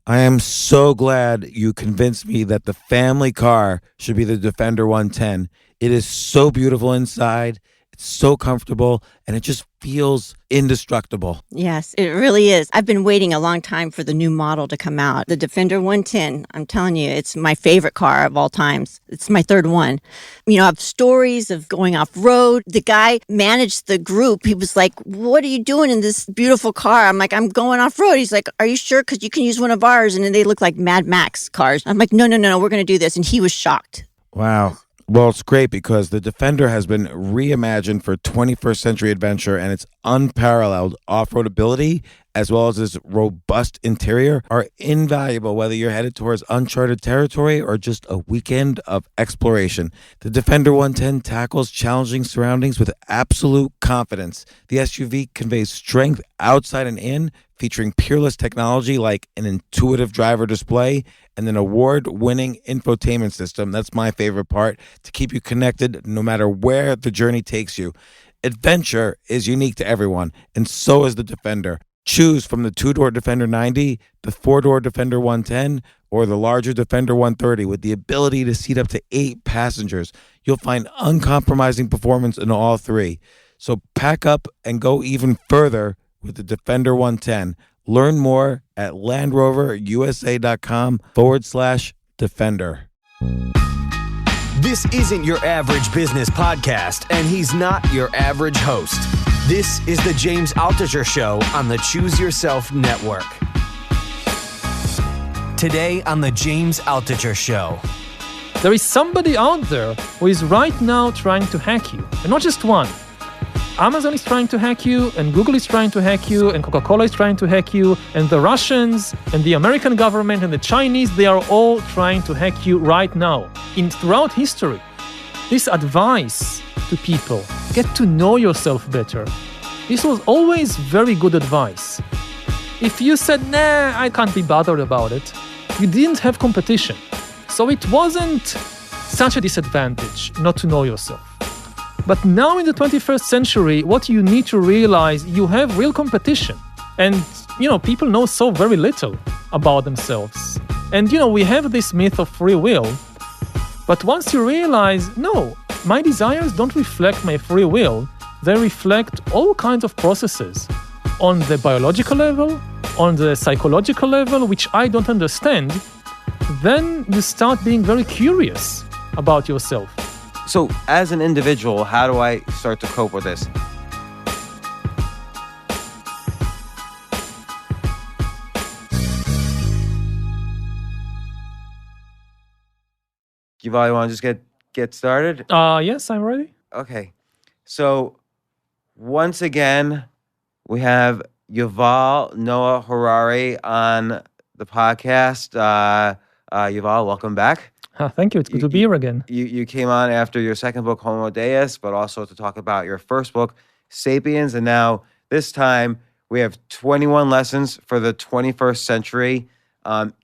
I am so glad you convinced me that the family car should be the Defender 110. It is so beautiful inside, it's so comfortable, and it just feels indestructible. Yes, it really is. I've been waiting a long time for the new model to come out. The Defender 110, I'm telling you, it's my favorite car of all times. It's my third one. You know, I have stories of going off-road. The guy managed the group. He was like, what are you doing in this beautiful car? I'm like, I'm going off-road. He's like, are you sure? Because you can use one of ours. And then they look like Mad Max cars. I'm like, no, we're going to do this. And he was shocked. Wow. Well, it's great because the Defender has been reimagined for 21st century adventure, and its unparalleled off-road ability, as well as its robust interior, are invaluable whether you're headed towards uncharted territory or just a weekend of exploration. The Defender 110 tackles challenging surroundings with absolute confidence. The SUV conveys strength outside and in, featuring peerless technology like an intuitive driver display and an award-winning infotainment system. That's my favorite part, to keep you connected no matter where the journey takes you. Adventure is unique to everyone, and so is the Defender. Choose from the two-door Defender 90, the four-door Defender 110, or the larger Defender 130 with the ability to seat up to 8 passengers. You'll find uncompromising performance in all three. So pack up and go even further with the Defender 110. Learn more at LandRoverUSA.com/Defender. This isn't your average business podcast, and he's not your average host. This is the James Altucher Show on the Choose Yourself Network. Today on the James Altucher Show. There is somebody out there who is right now trying to hack you, and not just one. Amazon is trying to hack you, and Google is trying to hack you, and Coca-Cola is trying to hack you, and the Russians, and the American government, and the Chinese, they are all trying to hack you right now. Throughout history, this advice to people, get to know yourself better, this was always very good advice. If you said, nah, I can't be bothered about it, you didn't have competition. So it wasn't such a disadvantage not to know yourself. But now in the 21st century, what you need to realize, you have real competition. And, people know so very little about themselves. And, we have this myth of free will. But once you realize, no, my desires don't reflect my free will. They reflect all kinds of processes on the biological level, on the psychological level, which I don't understand. Then you start being very curious about yourself. So, as an individual, how do I start to cope with this? Yuval, you want to just get started? Yes, I'm ready. Okay. So, once again, we have Yuval Noah Harari on the podcast. Yuval, welcome back. Thank you. It's good to be here again. You came on after your second book, Homo Deus, but also to talk about your first book, Sapiens. And now, this time, we have 21 lessons for the 21st century.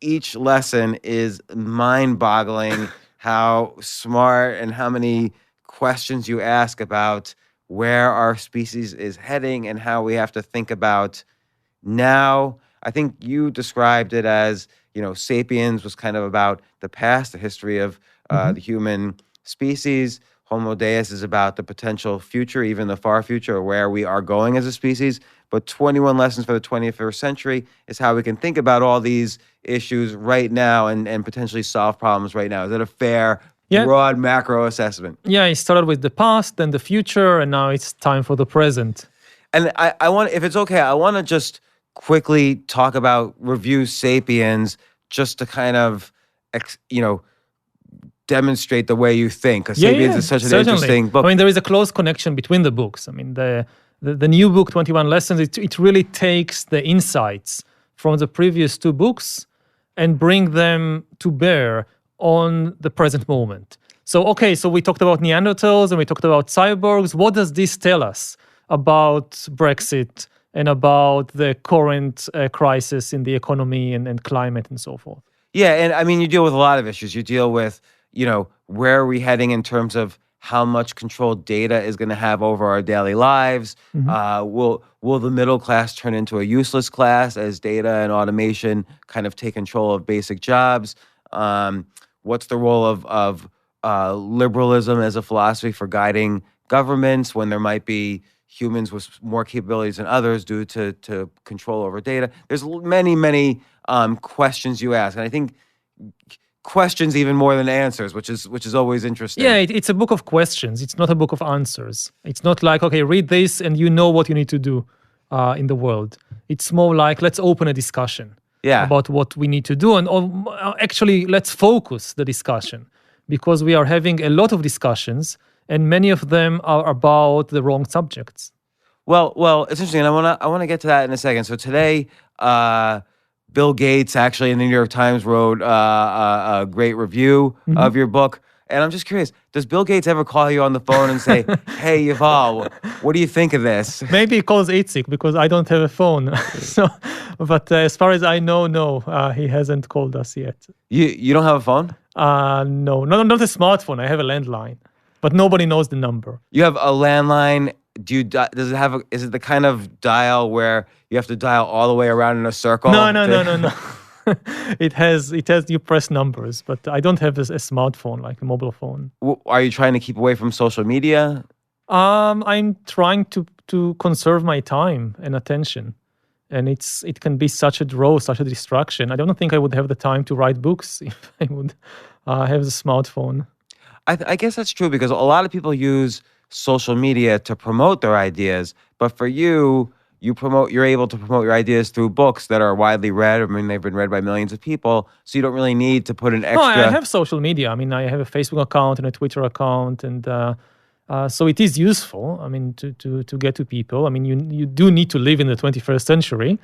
Each lesson is mind-boggling how smart and how many questions you ask about where our species is heading and how we have to think about now. I think you described it as, Sapiens was kind of about the past, the history of the human species. Homo Deus is about the potential future, even the far future, or where we are going as a species. But 21 lessons for the 21st century is how we can think about all these issues right now and potentially solve problems right now. Is that a fair, broad macro assessment? Yeah, it started with the past, then the future, and now it's time for the present. And I want, if it's okay, I want to just quickly talk about review Sapiens, just to kind of, demonstrate the way you think. Because Sapiens is such an interesting book. I mean, there is a close connection between the books. I mean, the new book, 21 Lessons, it really takes the insights from the previous two books and bring them to bear on the present moment. So we talked about Neanderthals and we talked about cyborgs. What does this tell us about Brexit and about the current crisis in the economy and climate and so forth? Yeah, and I mean, you deal with a lot of issues. You deal with, where are we heading in terms of how much control data is going to have over our daily lives. Will the middle class turn into a useless class as data and automation kind of take control of basic jobs? What's the role of liberalism as a philosophy for guiding governments when there might be humans with more capabilities than others due to control over data? There's many questions you ask, and I think questions even more than answers, which is always interesting. Yeah, it's a book of questions. It's not a book of answers. It's not like, okay, read this and you know what you need to do in the world. It's more like, let's open a discussion about what we need to do. And actually, let's focus the discussion, because we are having a lot of discussions and many of them are about the wrong subjects. Well, it's interesting. And I want to get to that in a second. So today, Bill Gates actually in the New York Times wrote a great review of your book. And I'm just curious, does Bill Gates ever call you on the phone and say, hey, Yuval, what do you think of this? Maybe he calls Itzik because I don't have a phone. But as far as I know, no, he hasn't called us yet. You don't have a phone? No, not a smartphone. I have a landline, but nobody knows the number. You have a landline. Is it the kind of dial where you have to dial all the way around in a circle? No. It has you press numbers, but I don't have a smartphone like a mobile phone. Are you trying to keep away from social media? I'm trying to conserve my time and attention, and it can be such a draw, such a distraction. I don't think I would have the time to write books if I would have the smartphone. I guess that's true, because a lot of people use social media to promote their ideas, but for you're able to promote your ideas through books that are widely read. I mean, they've been read by millions of people, so you don't really need to put an extra... No, I have social media. I mean, I have a Facebook account and a Twitter account, and so it is useful, I mean, to get to people. I mean, you do need to live in the 21st century.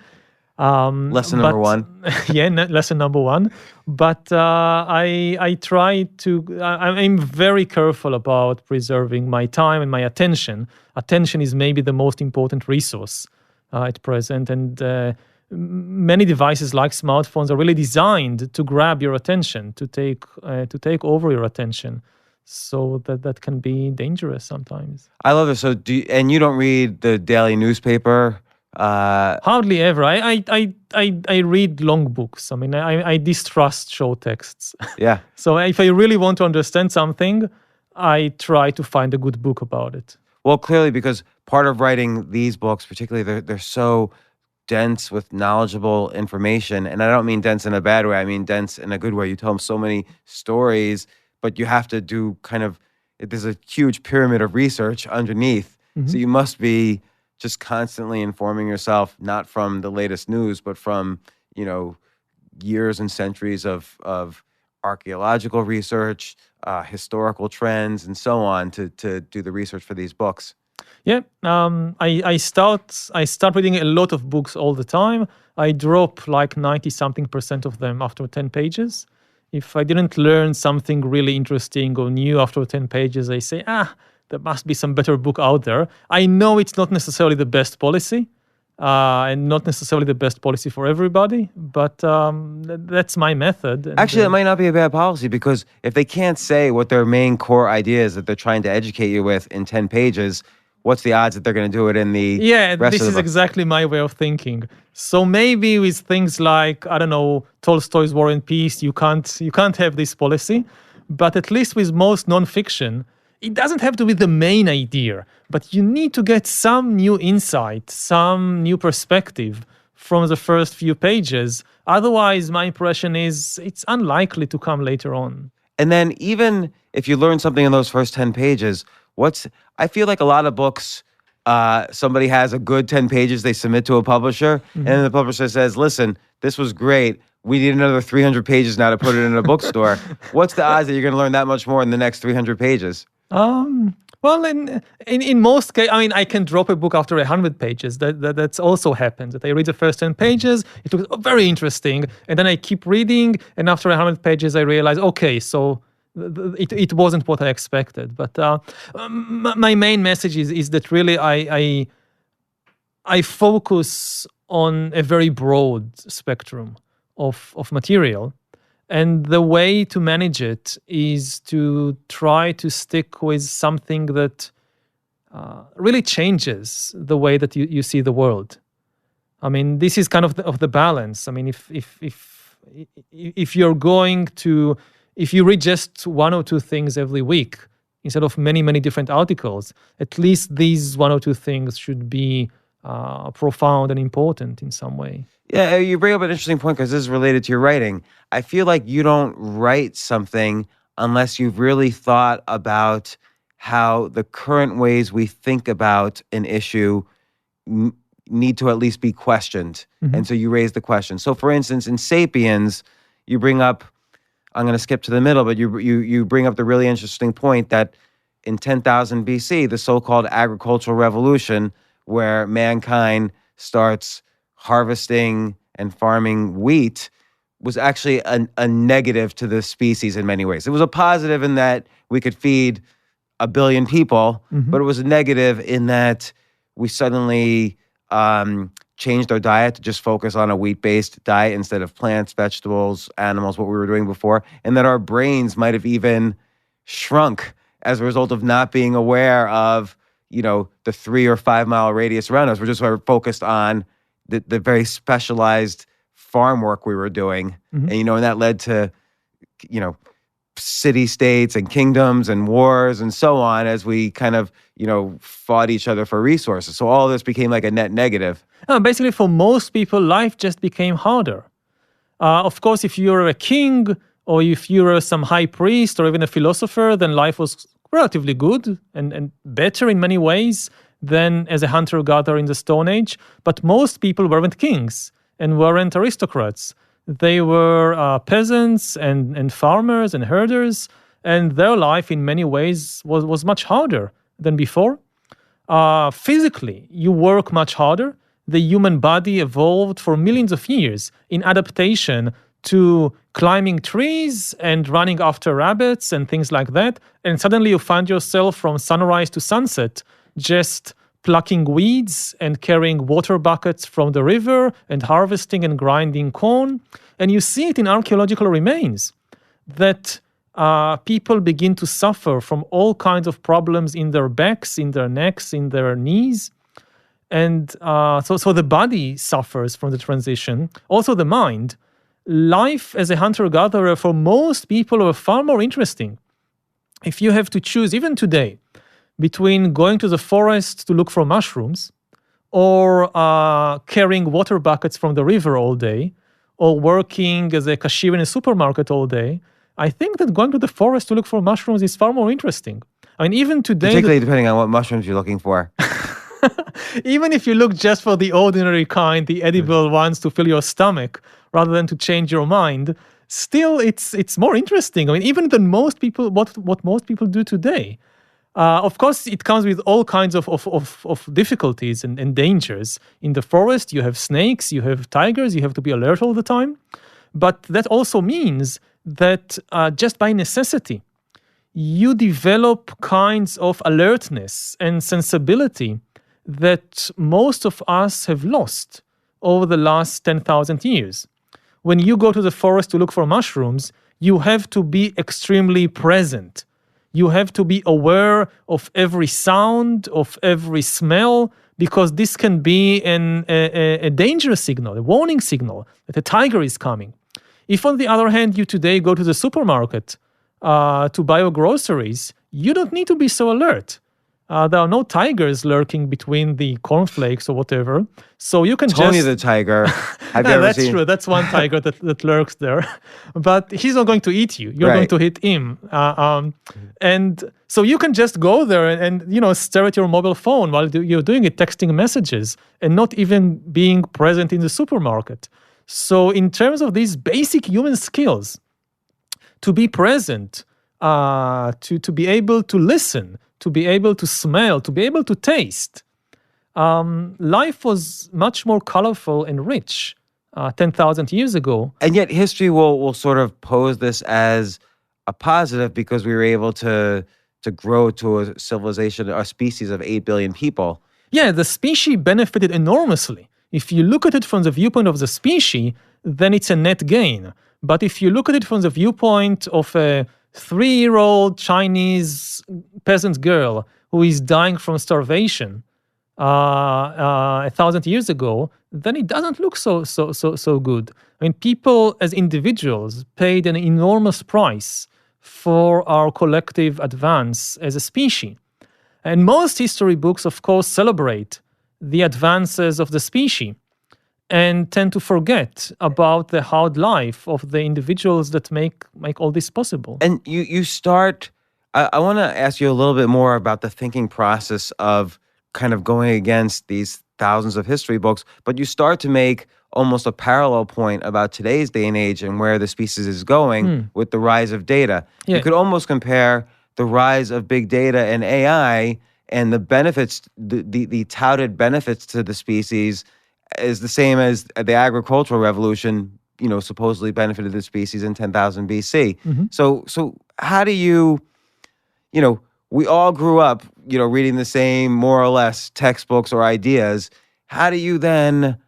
Lesson number one. Yeah, lesson number one. But I try to... I'm very careful about preserving my time and my attention. Attention is maybe the most important resource at present, and many devices like smartphones are really designed to grab your attention, to take over your attention. So that can be dangerous sometimes. I love it. So and you don't read the daily newspaper? Hardly ever. I read long books. I mean, I distrust short texts. Yeah. So if I really want to understand something, I try to find a good book about it. Well, clearly, because part of writing these books, particularly, they're so dense with knowledgeable information. And I don't mean dense in a bad way. I mean dense in a good way. You tell them so many stories, but you have to do there's a huge pyramid of research underneath. So you must be just constantly informing yourself, not from the latest news, but from, years and centuries of archaeological research, historical trends, and so on to do the research for these books. Yeah, I start reading a lot of books all the time. I drop like 90-something% of them after 10 pages. If I didn't learn something really interesting or new after 10 pages, I say, there must be some better book out there. I know it's not necessarily the best policy, and not necessarily the best policy for everybody, but that's my method. And, actually, that might not be a bad policy, because if they can't say what their main core idea is that they're trying to educate you with in 10 pages, what's the odds that they're going to do it in the rest this of the is book? Exactly my way of thinking. So maybe with things like, I don't know, Tolstoy's War and Peace, you can't have this policy, but at least with most nonfiction, it doesn't have to be the main idea, but you need to get some new insight, some new perspective from the first few pages. Otherwise, my impression is it's unlikely to come later on. And then even if you learn something in those first 10 pages, I feel like a lot of books, somebody has a good 10 pages they submit to a publisher, and then the publisher says, listen, this was great. We need another 300 pages now to put it in a bookstore. What's the odds that you're going to learn that much more in the next 300 pages? Well, in most cases, I mean, I can drop a book after 100 pages. That's also happened. That I read the first 10 pages, it was very interesting, and then I keep reading, and after 100 pages, I realize, okay, so it wasn't what I expected. But my main message is that really I focus on a very broad spectrum of material, And the way to manage it is to try to stick with something that really changes the way that you see the world. I mean, this is kind of the balance. I mean, if you're going to, if you read just one or two things every week instead of many, many different articles, at least these one or two things should be profound and important in some way. Yeah, you bring up an interesting point because this is related to your writing. I feel like you don't write something unless you've really thought about how the current ways we think about an issue need to at least be questioned. Mm-hmm. And so you raise the question. So for instance, in Sapiens, you bring up, I'm going to skip to the middle, but you bring up the really interesting point that in 10,000 BC, the so-called agricultural revolution, where mankind starts harvesting and farming wheat, was actually a negative to the species in many ways. It was a positive in that we could feed 1 billion people, Mm-hmm. but it was a negative in that we suddenly changed our diet to just focus on a wheat-based diet instead of plants, vegetables, animals, what we were doing before, and that our brains might have even shrunk as a result of not being aware of, the 3 or 5 mile radius around us. We're just sort of focused on the very specialized farm work we were doing. Mm-hmm. And that led to, city-states and kingdoms and wars and so on as we kind of, fought each other for resources. So all of this became like a net negative. Basically, for most people, life just became harder. Of course, if you're a king or if you're some high priest or even a philosopher, then life was relatively good and better in many ways than as a hunter-gatherer in the Stone Age. But most people weren't kings and weren't aristocrats. They were peasants and farmers and herders, and their life in many ways was much harder than before. Physically, you work much harder. The human body evolved for millions of years in adaptation to climbing trees and running after rabbits and things like that. And suddenly you find yourself from sunrise to sunset just plucking weeds and carrying water buckets from the river and harvesting and grinding corn. And you see it in archaeological remains that people begin to suffer from all kinds of problems in their backs, in their necks, in their knees. And so the body suffers from the transition, also the mind. Life as a hunter-gatherer for most people are far more interesting. If you have to choose, even today, between going to the forest to look for mushrooms or carrying water buckets from the river all day or working as a cashier in a supermarket all day, I think that going to the forest to look for mushrooms is far more interesting. I mean, even today... Particularly depending on what mushrooms you're looking for. Even if you look just for the ordinary kind, the edible ones to fill your stomach, rather than to change your mind, still it's more interesting. I mean, even than most people, what most people do today. Of course, it comes with all kinds of difficulties and dangers. In the forest, you have snakes, you have tigers, you have to be alert all the time. But that also means that just by necessity, you develop kinds of alertness and sensibility that most of us have lost over the last 10,000 years. When you go to the forest to look for mushrooms, you have to be extremely present. You have to be aware of every sound, of every smell, because this can be a dangerous signal, a warning signal that a tiger is coming. If, on the other hand, you today go to the supermarket to buy your groceries, you don't need to be so alert. There are no tigers lurking between the cornflakes or whatever, so you can Tony just... the tiger. Have you ever that's seen? true. That's one tiger that lurks there, but he's not going to eat you. You're Right. going to hit him, and so you can just go there and stare at your mobile phone while you're doing it, texting messages, and not even being present in the supermarket. So, in terms of these basic human skills, to be present, to be able to listen, to be able to smell, to be able to taste, life was much more colorful and rich 10,000 years ago. And yet history will sort of pose this as a positive because we were able to grow to a civilization, a species of 8 billion people. Yeah, the species benefited enormously. If you look at it from the viewpoint of the species, then it's a net gain. But if you look at it from the viewpoint of a 3-year-old Chinese peasant girl who is dying from starvation 1,000 years ago, then it doesn't look so good. I mean, people as individuals paid an enormous price for our collective advance as a species. And most history books, of course, celebrate the advances of the species and tend to forget about the hard life of the individuals that make all this possible. And you start, I want to ask you a little bit more about the thinking process of kind of going against these thousands of history books, but you start to make almost a parallel point about today's day and age and where the species is going with the rise of data. Yeah. You could almost compare the rise of big data and AI and the benefits, the touted benefits to the species is the same as the agricultural revolution, supposedly benefited the species in 10,000 BC. So how do you, we all grew up, reading the same, more or less, textbooks or ideas. How do you then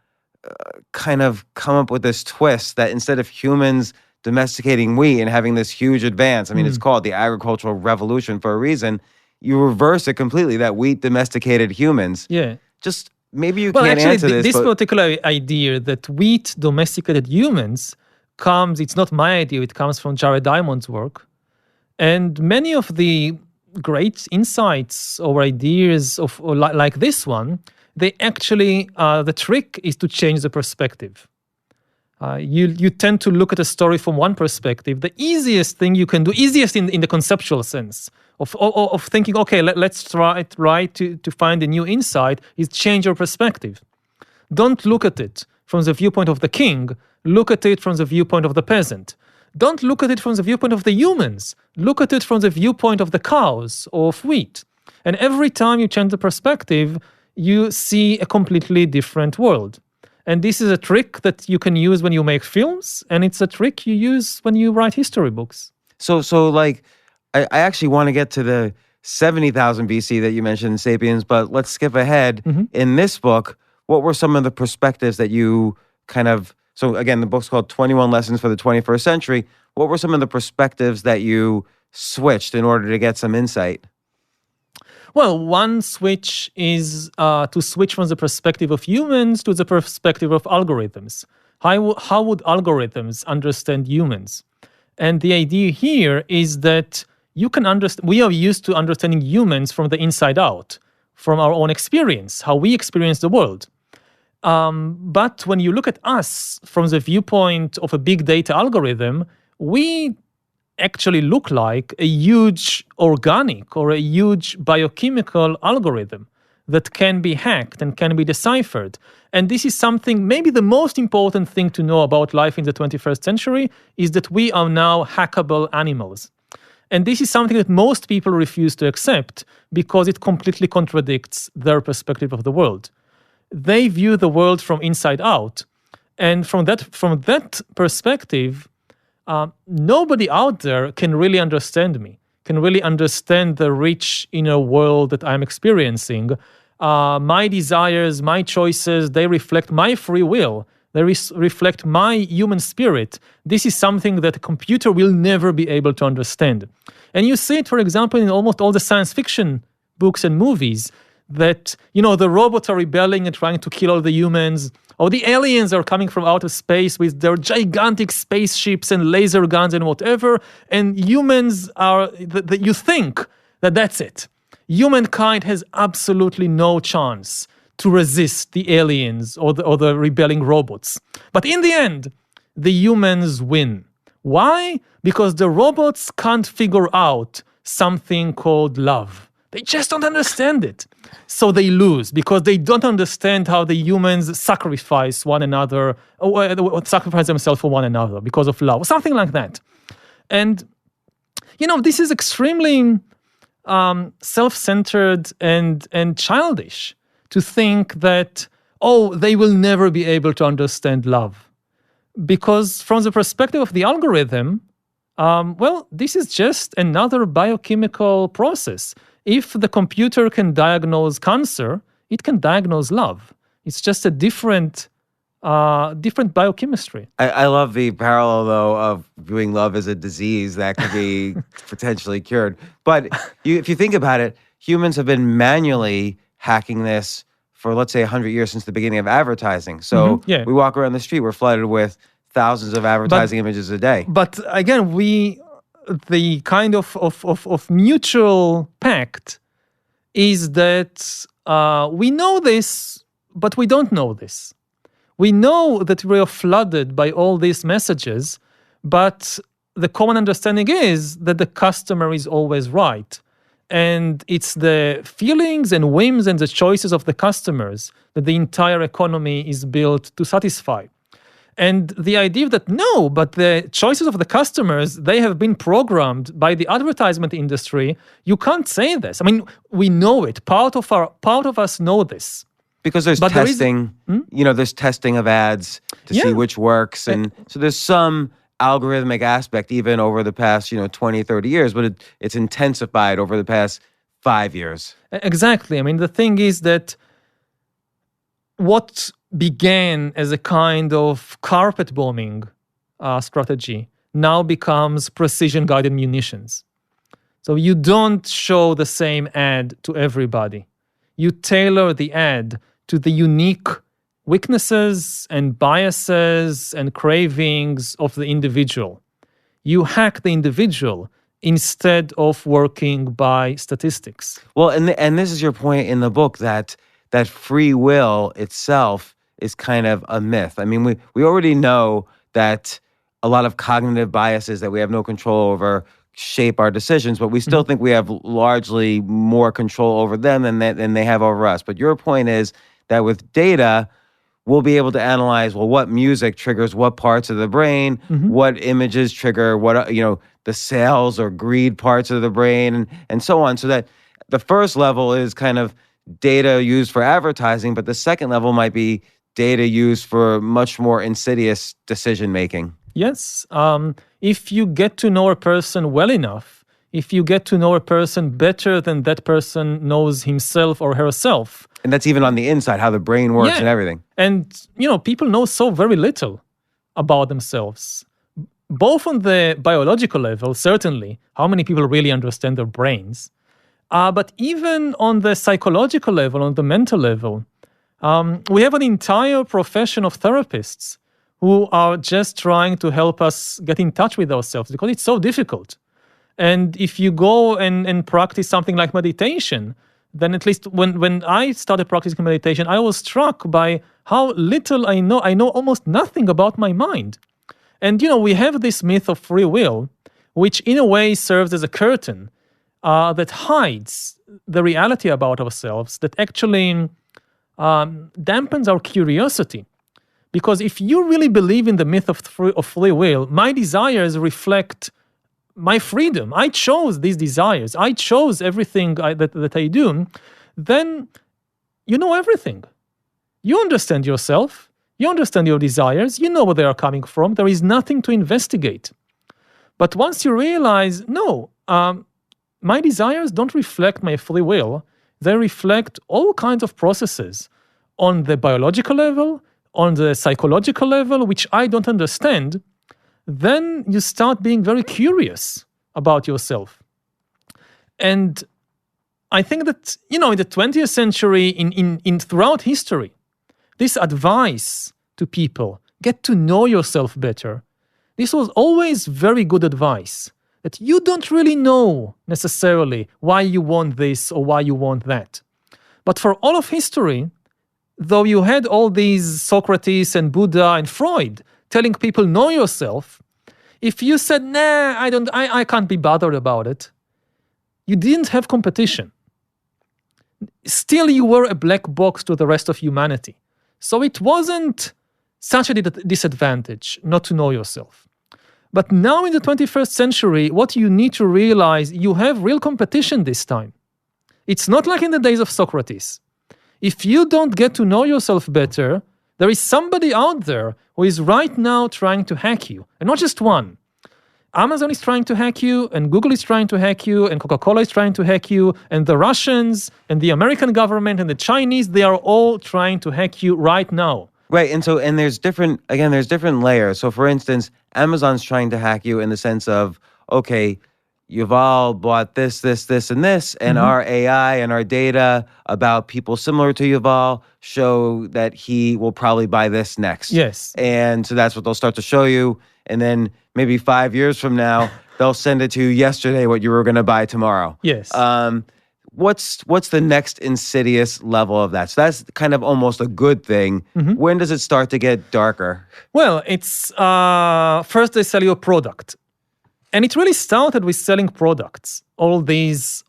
kind of come up with this twist that instead of humans domesticating wheat and having this huge advance, I mean, it's called the agricultural revolution for a reason, you reverse it completely, that wheat domesticated humans. Yeah. Just maybe you can't answer this but particular idea that wheat domesticated humans it's not my idea, it comes from Jared Diamond's work. And many of the great insights or ideas like this one, they actually, the trick is to change the perspective. You tend to look at a story from one perspective. The easiest thing you can do, easiest in the conceptual sense of thinking, okay, let's try to find a new insight, is change your perspective. Don't look at it from the viewpoint of the king. Look at it from the viewpoint of the peasant. Don't look at it from the viewpoint of the humans. Look at it from the viewpoint of the cows or of wheat. And every time you change the perspective, you see a completely different world. And this is a trick that you can use when you make films, and it's a trick you use when you write history books. So like, I actually want to get to the 70,000 BC that you mentioned in Sapiens, but let's skip ahead. In this book, what were some of the perspectives that you so again, the book's called 21 Lessons for the 21st Century. What were some of the perspectives that you switched in order to get some insight? Well, one switch is to switch from the perspective of humans to the perspective of algorithms. How would algorithms understand humans? And the idea here is that we are used to understanding humans from the inside out, from our own experience, how we experience the world. But when you look at us from the viewpoint of a big data algorithm, we actually look like a huge organic or a huge biochemical algorithm that can be hacked and can be deciphered. And this is something, maybe the most important thing to know about life in the 21st century is that we are now hackable animals. And this is something that most people refuse to accept because it completely contradicts their perspective of the world. They view the world from inside out. And from that perspective, nobody out there can really understand me, can really understand the rich inner world that I'm experiencing. My desires, my choices, they reflect my free will. They reflect my human spirit. This is something that a computer will never be able to understand. And you see it, for example, in almost all the science fiction books and movies, that, the robots are rebelling and trying to kill all the humans, or the aliens are coming from outer space with their gigantic spaceships and laser guns and whatever, and humans you think that that's it. Humankind has absolutely no chance to resist the aliens or the rebelling robots. But in the end, the humans win. Why? Because the robots can't figure out something called love. They just don't understand it. So they lose because they don't understand how the humans sacrifice one another, or sacrifice themselves for one another because of love, or something like that. And, this is extremely self-centered and childish to think that, they will never be able to understand love. Because from the perspective of the algorithm, this is just another biochemical process. If the computer can diagnose cancer, it can diagnose love. It's just a different different biochemistry. I love the parallel, though, of viewing love as a disease that could be potentially cured. But if you think about it, humans have been manually hacking this for, let's say, 100 years since the beginning of advertising. So Yeah. we walk around the street, we're flooded with thousands of advertising images a day. But again, the kind of mutual pact is that we know this, but we don't know this. We know that we are flooded by all these messages, but the common understanding is that the customer is always right. And it's the feelings and whims and the choices of the customers that the entire economy is built to satisfy. And the idea that no, but the choices of the customers, they have been programmed by the advertisement industry. You can't say this. I mean, we know it. Part of us know this. Because there's But testing, there's testing of ads to see which works. And so there's some algorithmic aspect even over the past, 20, 30 years, but it's intensified over the past 5 years. Exactly. I mean, the thing is that what began as a kind of carpet bombing strategy now becomes precision-guided munitions. So you don't show the same ad to everybody. You tailor the ad to the unique weaknesses and biases and cravings of the individual. You hack the individual instead of working by statistics. Well, and this is your point in the book that free will itself is kind of a myth. I mean, we already know that a lot of cognitive biases that we have no control over shape our decisions, but we still think we have largely more control over them than they have over us. But your point is that with data, we'll be able to analyze, well, what music triggers what parts of the brain, what images trigger what, the sales or greed parts of the brain, and so on. So that the first level is kind of data used for advertising, but the second level might be data used for much more insidious decision-making. Yes. If you get to know a person well enough, if you get to know a person better than that person knows himself or herself. And that's even on the inside, how the brain works and everything. And, people know so very little about themselves, both on the biological level, certainly, how many people really understand their brains, but even on the psychological level, on the mental level. We have an entire profession of therapists who are just trying to help us get in touch with ourselves because it's so difficult. And if you go and practice something like meditation, then at least when I started practicing meditation, I was struck by how little I know. I know almost nothing about my mind. And, we have this myth of free will, which in a way serves as a curtain that hides the reality about ourselves, that actually dampens our curiosity. Because if you really believe in the myth of free will, my desires reflect my freedom. I chose these desires. I chose everything that I do. Then you know everything. You understand yourself. You understand your desires. You know where they are coming from. There is nothing to investigate. But once you realize, no, my desires don't reflect my free will. They reflect all kinds of processes on the biological level, on the psychological level, which I don't understand, then you start being very curious about yourself. And I think that, in the 20th century, in throughout history, this advice to people, get to know yourself better, this was always very good advice, that you don't really know necessarily why you want this or why you want that. But for all of history, though you had all these Socrates and Buddha and Freud telling people, know yourself, if you said, nah, I can't be bothered about it, you didn't have competition. Still, you were a black box to the rest of humanity. So it wasn't such a disadvantage not to know yourself. But now in the 21st century, what you need to realize, you have real competition this time. It's not like in the days of Socrates. If you don't get to know yourself better, there is somebody out there who is right now trying to hack you. And not just one. Amazon is trying to hack you, and Google is trying to hack you, and Coca-Cola is trying to hack you, and the Russians, and the American government, and the Chinese, they are all trying to hack you right now. Right. And there's different layers. So for instance, Amazon's trying to hack you in the sense of, okay, Yuval bought this, and this, and our AI and our data about people similar to Yuval show that he will probably buy this next. Yes. And so that's what they'll start to show you. And then maybe 5 years from now, they'll send it to you yesterday what you were going to buy tomorrow. Yes. What's the next insidious level of that? So that's kind of almost a good thing. When does it start to get darker? Well, it's first they sell you a product. And it really started with selling products, all these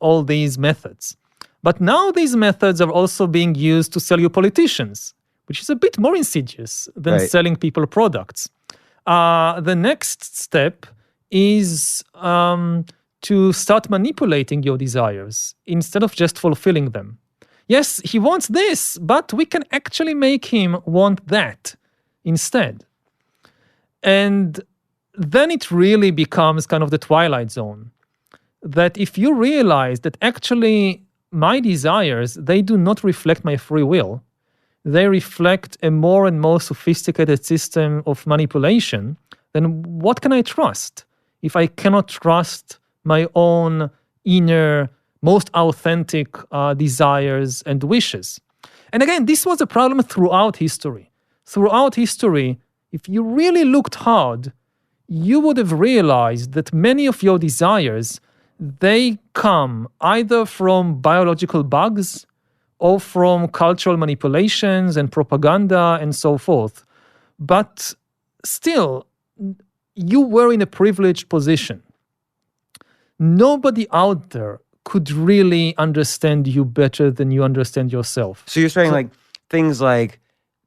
methods. But now these methods are also being used to sell you politicians, which is a bit more insidious than selling people products. The next step is to start manipulating your desires instead of just fulfilling them. Yes, he wants this, but we can actually make him want that instead. And then it really becomes kind of the twilight zone. That if you realize that actually my desires, they do not reflect my free will, they reflect a more and more sophisticated system of manipulation, then what can I trust if I cannot trust my own inner, most authentic desires and wishes? And again, this was a problem throughout history. Throughout history, if you really looked hard, you would have realized that many of your desires, they come either from biological bugs or from cultural manipulations and propaganda and so forth. But still, you were in a privileged position. Nobody out there could really understand you better than you understand yourself. So you're saying like things like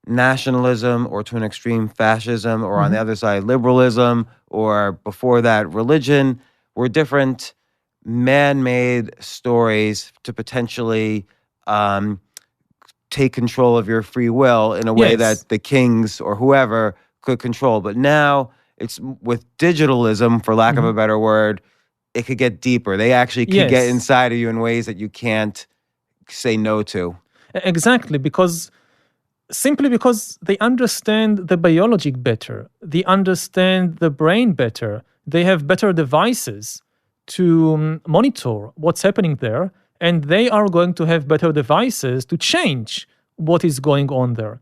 nationalism, or to an extreme fascism, or on the other side liberalism, or before that religion, were different man-made stories to potentially take control of your free will in a way that the kings or whoever could control. But now it's with digitalism, for lack of a better word, it could get deeper. They actually could get inside of you in ways that you can't say no to. Exactly, simply because they understand the biology better, they understand the brain better, they have better devices to monitor what's happening there, and they are going to have better devices to change what is going on there.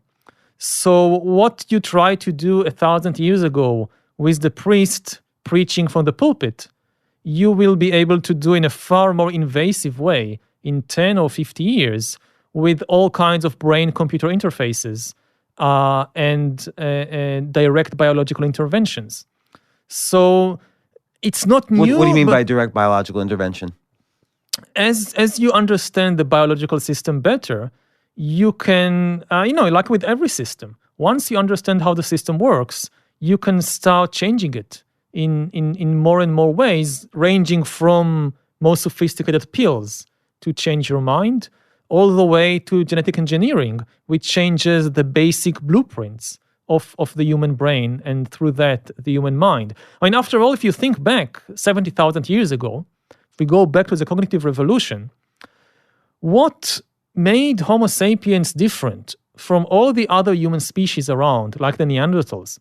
So what you tried to do 1,000 years ago with the priest preaching from the pulpit, you will be able to do in a far more invasive way in 10 or 50 years with all kinds of brain-computer interfaces and direct biological interventions. So it's not new. What do you mean by direct biological intervention? As you understand the biological system better, you can, like with every system, once you understand how the system works, you can start changing it in more and more ways, ranging from more sophisticated pills to change your mind, all the way to genetic engineering, which changes the basic blueprints of the human brain and through that, the human mind. I mean, after all, if you think back 70,000 years ago, if we go back to the cognitive revolution, what made Homo sapiens different from all the other human species around, like the Neanderthals,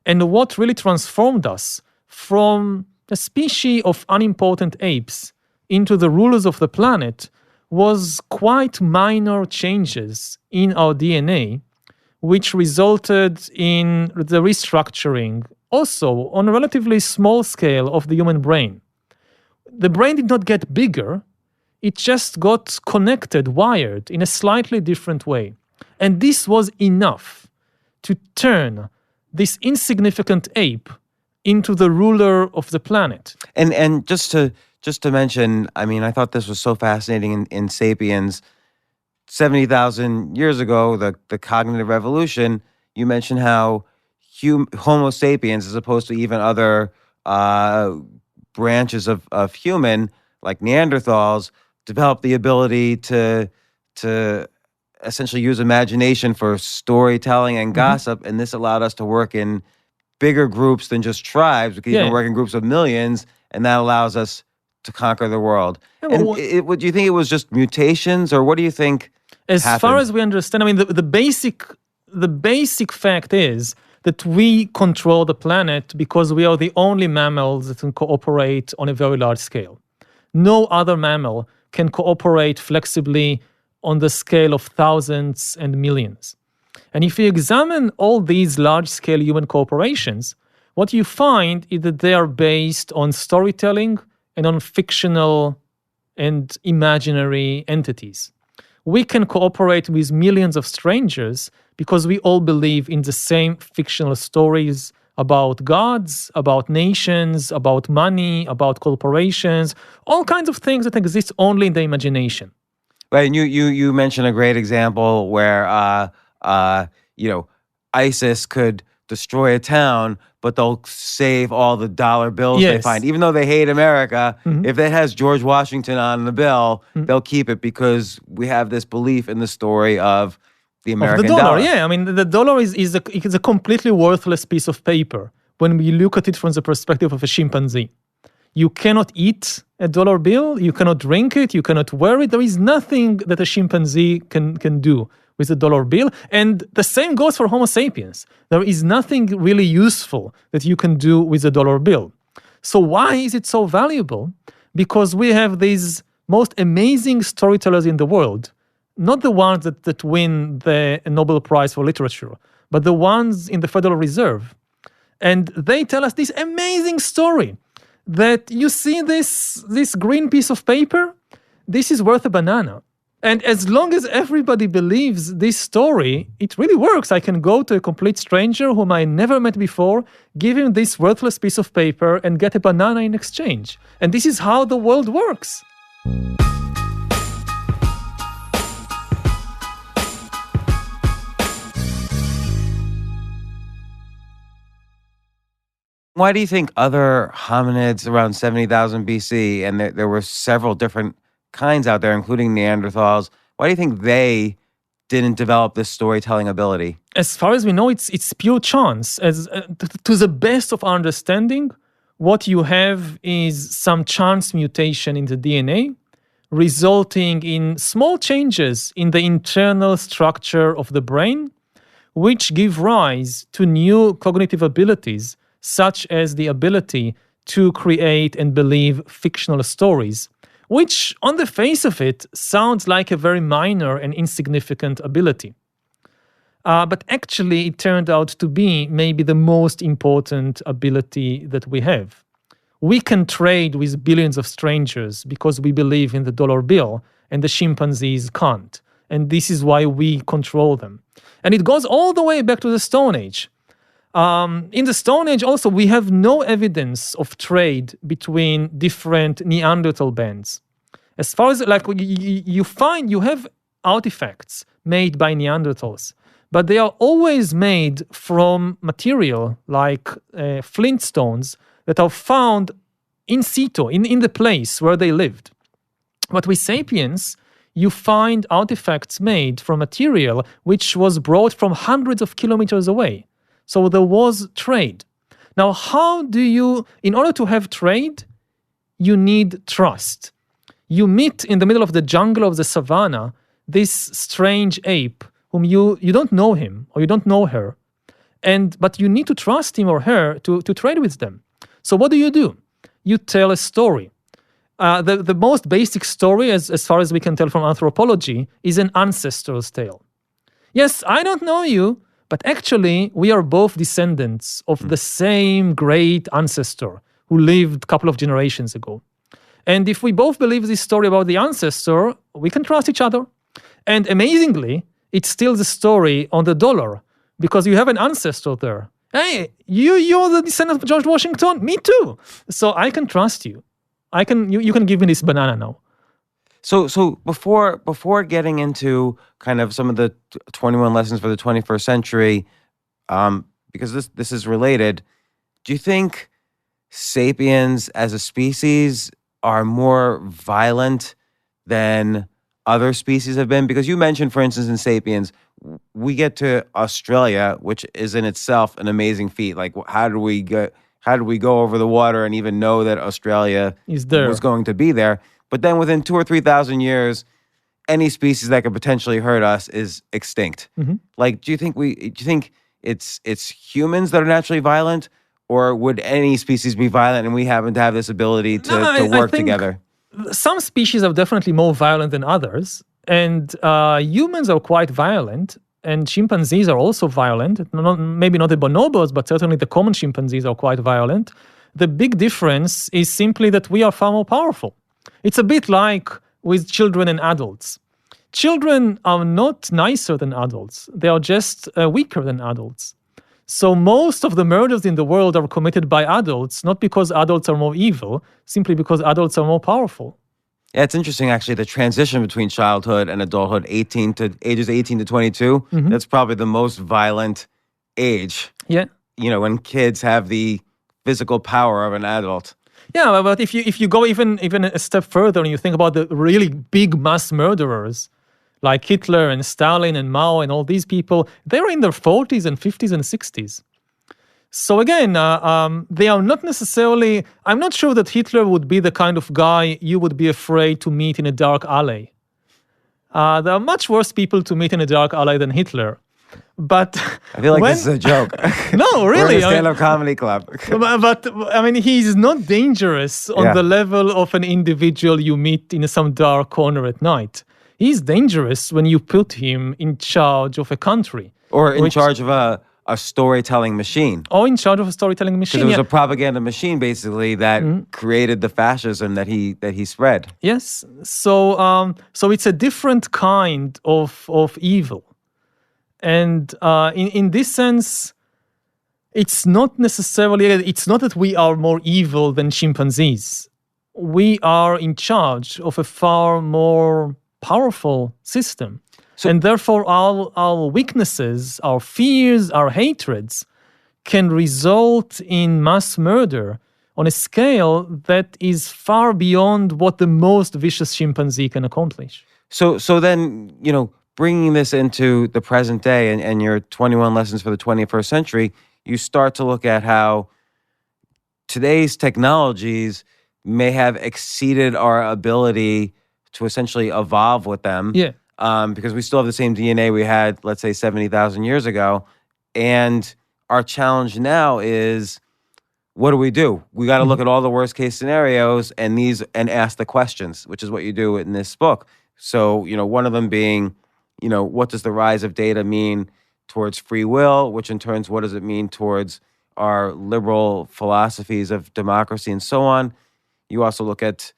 and what really transformed us from a species of unimportant apes into the rulers of the planet was quite minor changes in our DNA, which resulted in the restructuring, also on a relatively small scale, of the human brain. The brain did not get bigger, it just got connected, wired in a slightly different way. And this was enough to turn this insignificant ape into the ruler of the planet. And just to mention, I mean, I thought this was so fascinating in Sapiens. 70,000 years ago, the cognitive revolution, you mentioned how Homo sapiens, as opposed to even other branches of human, like Neanderthals, developed the ability to essentially use imagination for storytelling and gossip, and this allowed us to work in bigger groups than just tribes. We can even work in groups of millions, and that allows us to conquer the world. And do you think it was just mutations, or what do you think As happened? far as we understand, I mean, the basic the basic fact is that we control the planet because we are the only mammals that can cooperate on a very large scale. No other mammal can cooperate flexibly on the scale of thousands and millions. And if you examine all these large-scale human corporations, what you find is that they are based on storytelling and on fictional and imaginary entities. We can cooperate with millions of strangers because we all believe in the same fictional stories about gods, about nations, about money, about corporations, all kinds of things that exist only in the imagination. Right, and you mentioned a great example where ISIS could destroy a town, but they'll save all the dollar bills they Yes. find. Even though they hate America, if it has George Washington on the bill, they'll keep it because we have this belief in the story of the American Of the dollar. Yeah, I mean, the dollar is a completely worthless piece of paper when we look at it from the perspective of a chimpanzee. You cannot eat a dollar bill, you cannot drink it, you cannot wear it. There is nothing that a chimpanzee can do with a dollar bill. And the same goes for Homo sapiens. There is nothing really useful that you can do with a dollar bill. So why is it so valuable? Because we have these most amazing storytellers in the world, not the ones that win the Nobel Prize for Literature, but the ones in the Federal Reserve. And they tell us this amazing story that you see this green piece of paper, this is worth a banana. And as long as everybody believes this story, it really works. I can go to a complete stranger whom I never met before, give him this worthless piece of paper and get a banana in exchange. And this is how the world works. Why do you think other hominids around 70,000 BC, and there were several different kinds out there, including Neanderthals, why do you think they didn't develop this storytelling ability? As far as we know, it's pure chance. To the best of our understanding, what you have is some chance mutation in the DNA, resulting in small changes in the internal structure of the brain, which give rise to new cognitive abilities, such as the ability to create and believe fictional stories, which on the face of it sounds like a very minor and insignificant ability. But actually it turned out to be maybe the most important ability that we have. We can trade with billions of strangers because we believe in the dollar bill, and the chimpanzees can't. And this is why we control them. And it goes all the way back to the Stone Age. In the Stone Age also, we have no evidence of trade between different Neanderthal bands. As far as you have artifacts made by Neanderthals, but they are always made from material like flint stones that are found in situ, in the place where they lived. But with sapiens, you find artifacts made from material which was brought from hundreds of kilometers away. So there was trade. Now, in order to have trade, you need trust. You meet in the middle of the jungle of the savannah this strange ape whom you don't know him or you don't know her, but you need to trust him or her to trade with them. So what do? You tell a story. The most basic story, as far as we can tell from anthropology, is an ancestor's tale. Yes, I don't know you, but actually, we are both descendants of the same great ancestor who lived a couple of generations ago. And if we both believe this story about the ancestor, we can trust each other. And amazingly, it's still the story on the dollar, because you have an ancestor there. Hey, you're the descendant of George Washington? Me too. So I can trust you. You can give me this banana now. So before getting into kind of some of the 21 lessons for the 21st century, because this is related, do you think sapiens as a species are more violent than other species have been? Because you mentioned, for instance, in Sapiens, we get to Australia, which is in itself an amazing feat. Like, how do we go over the water and even know that Australia is there, was going to be there? But then within 2,000 or 3,000 years, any species that could potentially hurt us is extinct. Like, do you think it's humans that are naturally violent, or would any species be violent and we happen to have this ability to work together? Some species are definitely more violent than others, and humans are quite violent, and chimpanzees are also violent. Maybe not the bonobos, but certainly the common chimpanzees are quite violent. The big difference is simply that we are far more powerful. It's a bit like with children and adults. Children are not nicer than adults. They are just weaker than adults. So most of the murders in the world are committed by adults, not because adults are more evil, simply because adults are more powerful. Yeah, it's interesting, actually, the transition between childhood and adulthood, ages 18 to 22, that's probably the most violent age. Yeah. When kids have the physical power of an adult. Yeah, but if you go even a step further and you think about the really big mass murderers, like Hitler and Stalin and Mao and all these people, they were in their 40s and 50s and 60s. So again, they are not necessarily... I'm not sure that Hitler would be the kind of guy you would be afraid to meet in a dark alley. There are much worse people to meet in a dark alley than Hitler. But I feel like this is a joke. No, really. We're in a stand-up comedy club. But I mean, he's not dangerous on the level of an individual you meet in some dark corner at night. He's dangerous when you put him in charge of a country. Or in charge of a storytelling machine. Or in charge of a storytelling machine. Because it was a propaganda machine, basically, that created the fascism that he spread. Yes. So it's a different kind of evil. And in this sense, it's not that we are more evil than chimpanzees. We are in charge of a far more powerful system. And therefore, our weaknesses, our fears, our hatreds can result in mass murder on a scale that is far beyond what the most vicious chimpanzee can accomplish. So then, bringing this into the present day and your 21 lessons for the 21st century, you start to look at how today's technologies may have exceeded our ability to essentially evolve with them. Yeah. Because we still have the same DNA we had, let's say, 70,000 years ago. And our challenge now is, what do? We got to look at all the worst case scenarios and ask the questions, which is what you do in this book. So, one of them being, what does the rise of data mean towards free will, which in turn, what does it mean towards our liberal philosophies of democracy and so on? You also look at,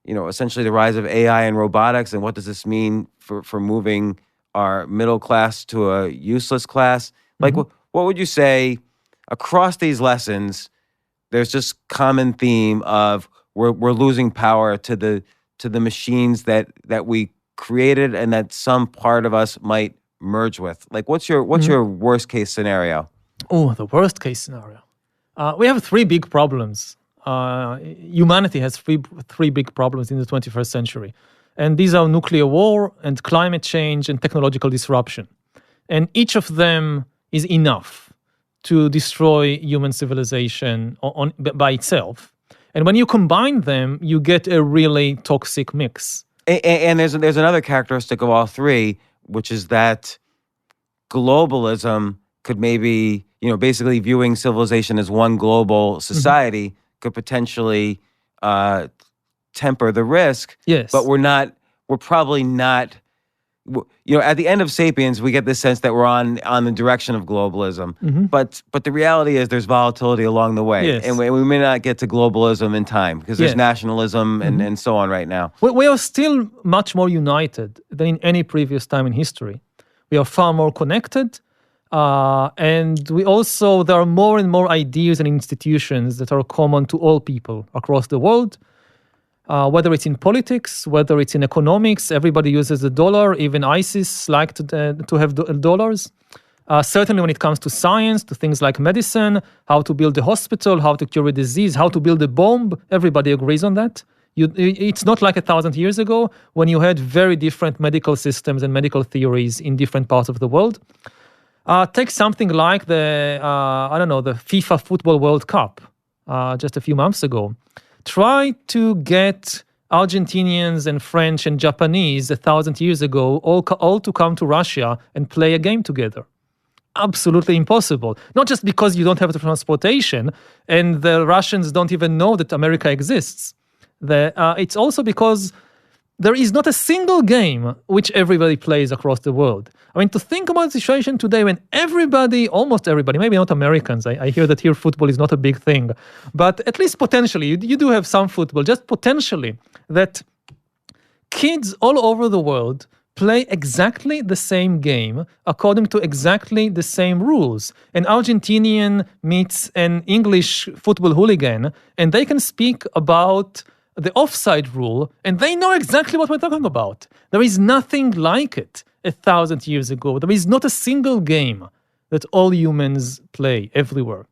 essentially the rise of AI and robotics, and what does this mean for moving our middle class to a useless class? Like, what would you say across these lessons? There's just common theme of we're losing power to the machines that we created and that some part of us might merge with. Like, what's your worst case scenario? Oh, the worst case scenario. We have three big problems. Humanity has three big problems in the 21st century. And these are nuclear war and climate change and technological disruption. And each of them is enough to destroy human civilization by itself. And when you combine them, you get a really toxic mix. And there's another characteristic of all three, which is that globalism could maybe, basically viewing civilization as one global society could potentially temper the risk. Yes. But we're probably not, at the end of Sapiens, we get this sense that we're on the direction of globalism. But the reality is there's volatility along the way. Yes. And we may not get to globalism in time because there's nationalism and so on right now. We are still much more united than in any previous time in history. We are far more connected. And there are more and more ideas and institutions that are common to all people across the world. Whether it's in politics, whether it's in economics, everybody uses the dollar. Even ISIS like to have dollars. Certainly when it comes to science, to things like medicine, how to build a hospital, how to cure a disease, how to build a bomb, everybody agrees on that. It's not like 1,000 years ago when you had very different medical systems and medical theories in different parts of the world. Take something like the FIFA Football World Cup just a few months ago. Try to get Argentinians and French and Japanese 1,000 years ago all to come to Russia and play a game together? Absolutely impossible. Not just because you don't have the transportation and the Russians don't even know that America exists. It's also because there is not a single game which everybody plays across the world. I mean, to think about the situation today when almost everybody, maybe not Americans, I hear that here football is not a big thing, but at least potentially, you do have some football, just potentially, that kids all over the world play exactly the same game according to exactly the same rules. An Argentinian meets an English football hooligan, and they can speak about the offside rule, and they know exactly what we're talking about. There is nothing like it 1,000 years ago. There is not a single game that all humans play everywhere.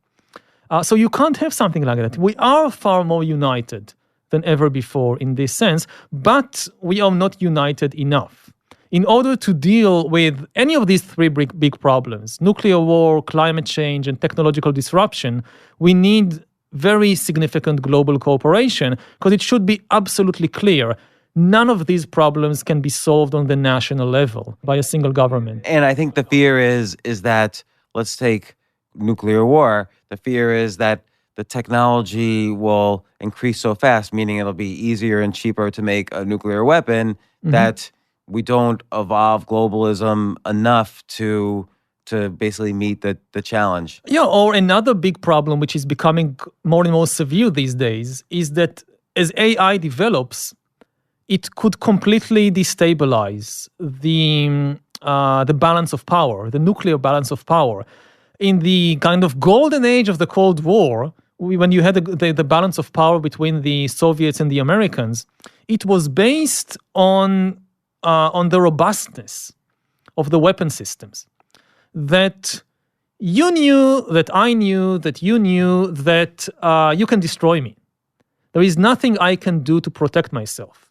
So you can't have something like that. We are far more united than ever before in this sense, but we are not united enough. In order to deal with any of these three big problems, nuclear war, climate change, and technological disruption, we need very significant global cooperation, because it should be absolutely clear none of these problems can be solved on the national level by a single government. And I think the fear is that, let's take nuclear war, the fear is that the technology will increase so fast, meaning it'll be easier and cheaper to make a nuclear weapon, that we don't evolve globalism enough to basically meet the challenge. Yeah, or another big problem, which is becoming more and more severe these days, is that as AI develops, it could completely destabilize the balance of power, the nuclear balance of power. In the kind of golden age of the Cold War, when you had the balance of power between the Soviets and the Americans, it was based on the robustness of the weapon systems. That you knew, that I knew, that you knew that you can destroy me. There is nothing I can do to protect myself.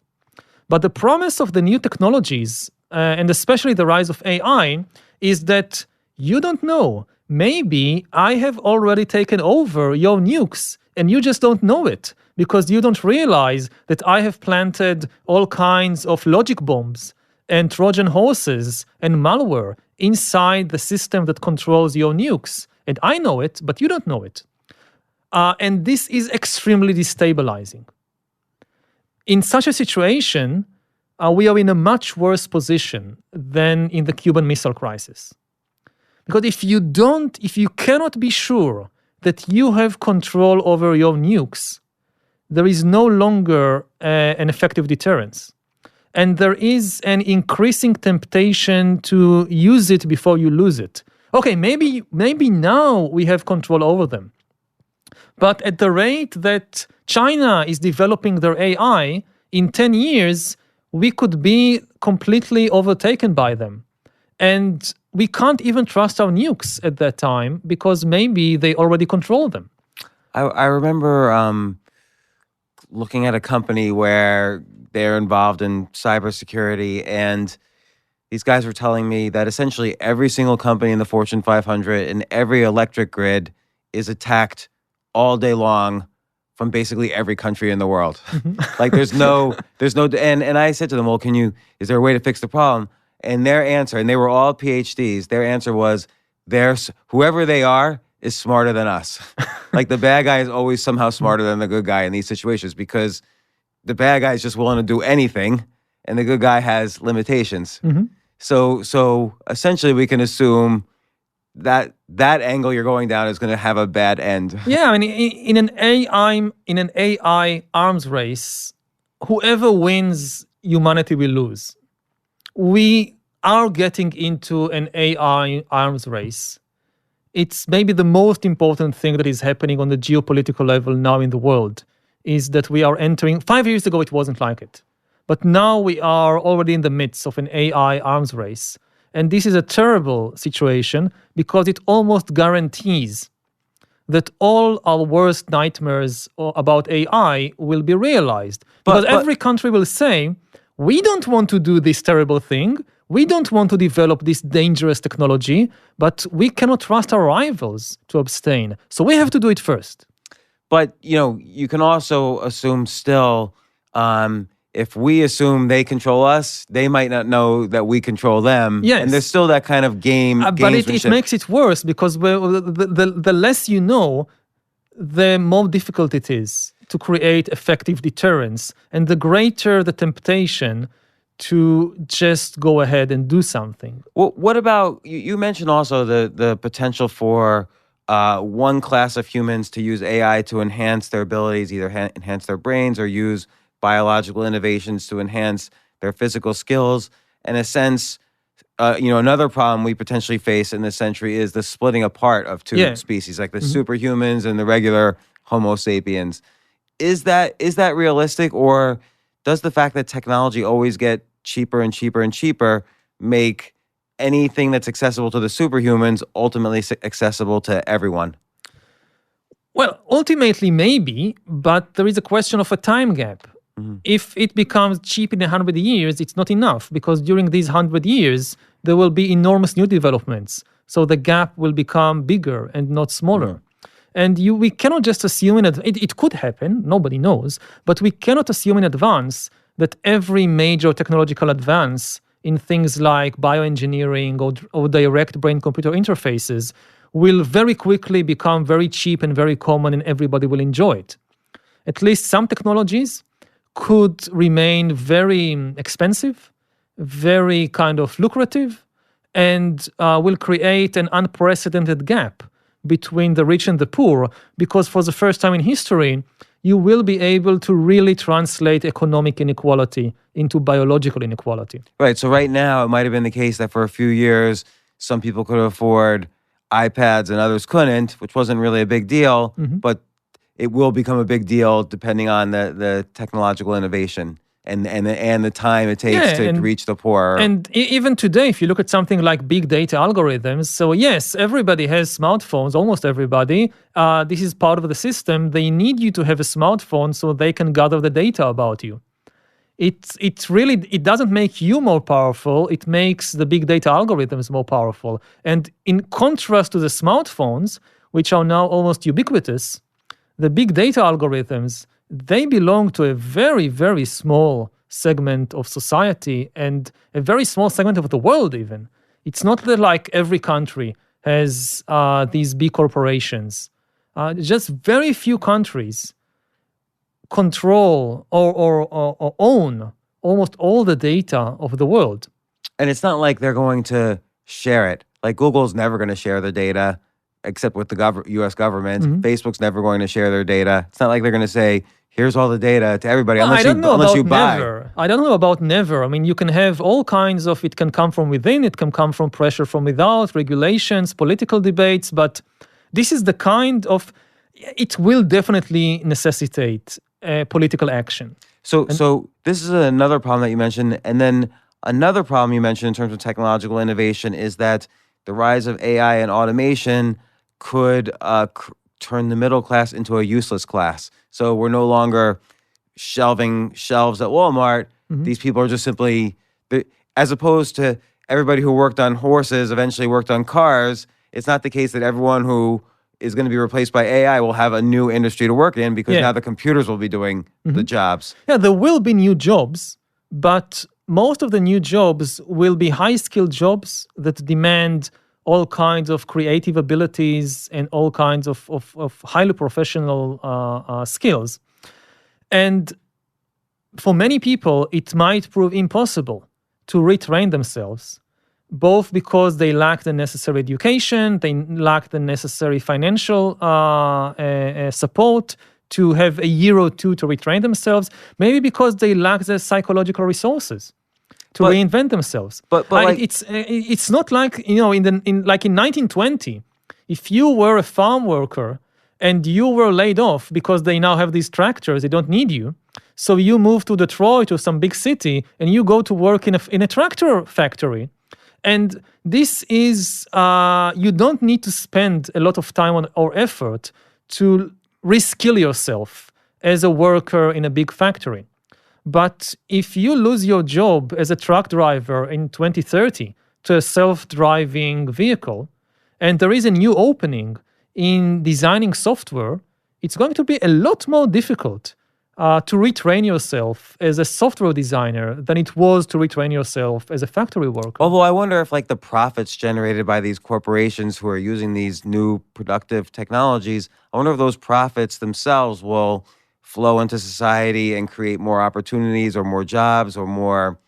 But the promise of the new technologies, and especially the rise of AI, is that you don't know. Maybe I have already taken over your nukes, and you just don't know it, because you don't realize that I have planted all kinds of logic bombs and Trojan horses and malware inside the system that controls your nukes. And I know it, but you don't know it. And this is extremely destabilizing. In such a situation, we are in a much worse position than in the Cuban Missile Crisis. Because if you cannot be sure that you have control over your nukes, there is no longer an effective deterrence. And there is an increasing temptation to use it before you lose it. Okay, maybe now we have control over them. But at the rate that China is developing their AI, in 10 years, we could be completely overtaken by them. And we can't even trust our nukes at that time, because maybe they already control them. I remember looking at a company where they're involved in cybersecurity, and these guys were telling me that essentially every single company in the Fortune 500 and every electric grid is attacked all day long from basically every country in the world. Like there's no, and I said to them, well, is there a way to fix the problem? And their answer, and they were all PhDs, their answer was, whoever they are is smarter than us. Like the bad guy is always somehow smarter than the good guy in these situations, because the bad guy is just willing to do anything, and the good guy has limitations. So essentially, we can assume that angle you're going down is going to have a bad end. Yeah, I mean, in an AI arms race, whoever wins, humanity will lose. We are getting into an AI arms race. It's maybe the most important thing that is happening on the geopolitical level now in the world, is that we are entering. 5 years ago, it wasn't like it. But now we are already in the midst of an AI arms race. And this is a terrible situation, because it almost guarantees that all our worst nightmares about AI will be realized. Because every country will say, we don't want to do this terrible thing. We don't want to develop this dangerous technology, but we cannot trust our rivals to abstain. So we have to do it first. But, you can also assume still, if we assume they control us, they might not know that we control them. Yes. And there's still that kind of But it gamesmanship. makes it worse because the less you know, the more difficult it is to create effective deterrence, and the greater the temptation to just go ahead and do something. Well, what about, you mentioned also the potential for one class of humans to use AI to enhance their abilities, either enhance their brains or use biological innovations to enhance their physical skills. In a sense, another problem we potentially face in this century is the splitting apart of two species, like the superhumans and the regular Homo sapiens. Is that realistic, or does the fact that technology always get cheaper and cheaper and cheaper make anything that's accessible to the superhumans ultimately accessible to everyone? Well, ultimately maybe, but there is a question of a time gap. If it becomes cheap in 100 years, it's not enough, because during these 100 years, there will be enormous new developments. So the gap will become bigger and not smaller. And we cannot just assume it could happen, nobody knows, but we cannot assume in advance that every major technological advance in things like bioengineering or direct brain-computer interfaces will very quickly become very cheap and very common, and everybody will enjoy it. At least some technologies could remain very expensive, very kind of lucrative, and will create an unprecedented gap between the rich and the poor, because for the first time in history, you will be able to really translate economic inequality into biological inequality. Right. So right now, it might have been the case that for a few years, some people could afford iPads and others couldn't, which wasn't really a big deal, but it will become a big deal depending on the technological innovation and the time it takes to reach the poor. And even today, if you look at something like big data algorithms, so yes, everybody has smartphones, almost everybody. This is part of the system. They need you to have a smartphone so they can gather the data about you. It doesn't make you more powerful, it makes the big data algorithms more powerful. And in contrast to the smartphones, which are now almost ubiquitous, the big data algorithms, they belong to a very, very small segment of society and a very small segment of the world even. It's not that like every country has these big corporations. Just very few countries control or own almost all the data of the world. And it's not like they're going to share it. Like Google's never going to share their data except with the U.S. government. Facebook's never going to share their data. It's not like they're going to say, here's all the data to everybody, unless you buy. Never. I don't know about never. I mean, you can have all kinds of, it can come from within, it can come from pressure from without, regulations, political debates, but this is the kind of, it will definitely necessitate political action. So this is another problem that you mentioned. And then another problem you mentioned in terms of technological innovation is that the rise of AI and automation could turn the middle class into a useless class. So we're no longer shelving shelves at Walmart. These people are just simply, as opposed to everybody who worked on horses eventually worked on cars, it's not the case that everyone who is going to be replaced by AI will have a new industry to work in, because now the computers will be doing the jobs. Yeah, there will be new jobs, but most of the new jobs will be high-skilled jobs that demand all kinds of creative abilities and all kinds of highly professional skills. And for many people, it might prove impossible to retrain themselves, both because they lack the necessary education, they lack the necessary financial support to have a year or two to retrain themselves, maybe because they lack the psychological resources to reinvent themselves. But it's not like, in 1920, if you were a farm worker and you were laid off because they now have these tractors, they don't need you. So you move to Detroit or some big city and you go to work in a tractor factory. And this is, you don't need to spend a lot of time or effort to reskill yourself as a worker in a big factory. But if you lose your job as a truck driver in 2030 to a self-driving vehicle, and there is a new opening in designing software, it's going to be a lot more difficult to retrain yourself as a software designer than it was to retrain yourself as a factory worker. Although I wonder if like the profits generated by these corporations who are using these new productive technologies, I wonder if those profits themselves will flow into society and create more opportunities or more jobs or more,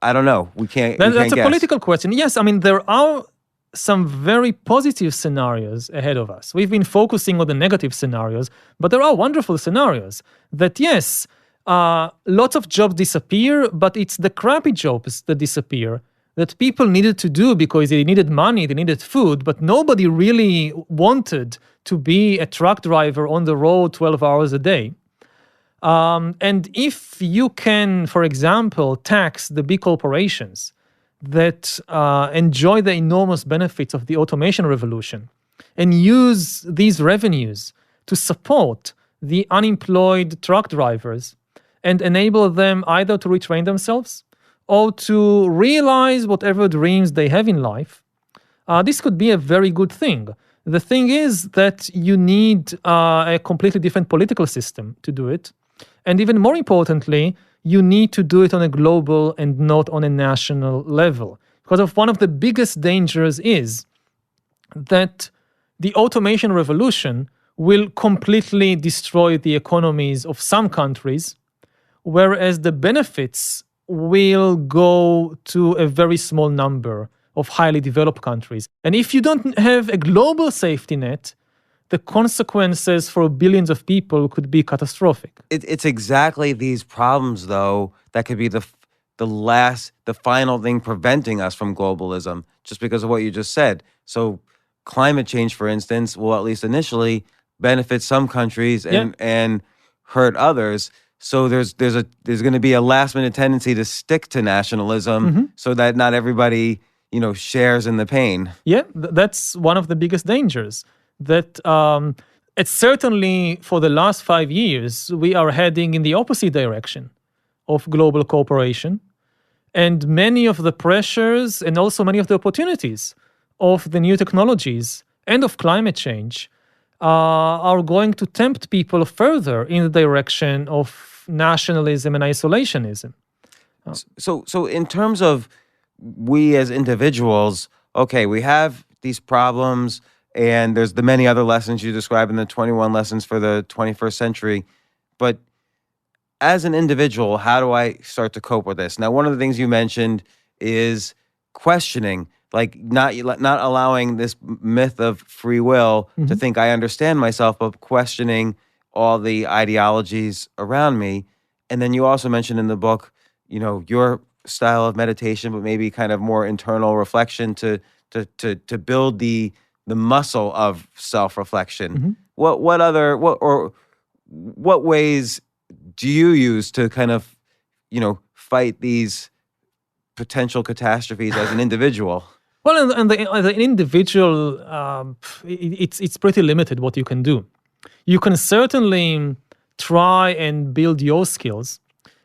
I don't know. We can't That's a guess. political question. Yes, I mean, there are some very positive scenarios ahead of us. We've been focusing on the negative scenarios, but there are wonderful scenarios that, yes, lots of jobs disappear, but it's the crappy jobs that disappear that people needed to do because they needed money, they needed food, but nobody really wanted to be a truck driver on the road 12 hours a day. And if you can, for example, tax the big corporations that enjoy the enormous benefits of the automation revolution and use these revenues to support the unemployed truck drivers and enable them either to retrain themselves or to realize whatever dreams they have in life, this could be a very good thing. The thing is that you need a completely different political system to do it. And even more importantly, you need to do it on a global and not on a national level. Because of one of the biggest dangers is that the automation revolution will completely destroy the economies of some countries, whereas the benefits will go to a very small number of highly developed countries. And if you don't have a global safety net, the consequences for billions of people could be catastrophic. It's exactly these problems, though, that could be the final thing preventing us from globalism, just because of what you just said. So climate change, for instance, will at least initially benefit some countries and hurt others. So there's going to be a last minute tendency to stick to nationalism so that not everybody, shares in the pain. Yeah, that's one of the biggest dangers. That it's certainly for the last 5 years, we are heading in the opposite direction of global cooperation. And many of the pressures and also many of the opportunities of the new technologies and of climate change are going to tempt people further in the direction of nationalism and isolationism. So in terms of we as individuals, okay, we have these problems, and there's the many other lessons you describe in the 21 lessons for the 21st century. But as an individual, how do I start to cope with this? Now, one of the things you mentioned is questioning, like not allowing this myth of free will to think I understand myself, but questioning all the ideologies around me. And then you also mentioned in the book, your style of meditation, but maybe kind of more internal reflection to build the muscle of self-reflection. What ways do you use to kind of, fight these potential catastrophes as an individual? Well, and the individual, it's pretty limited what you can do. You can certainly try and build your skills,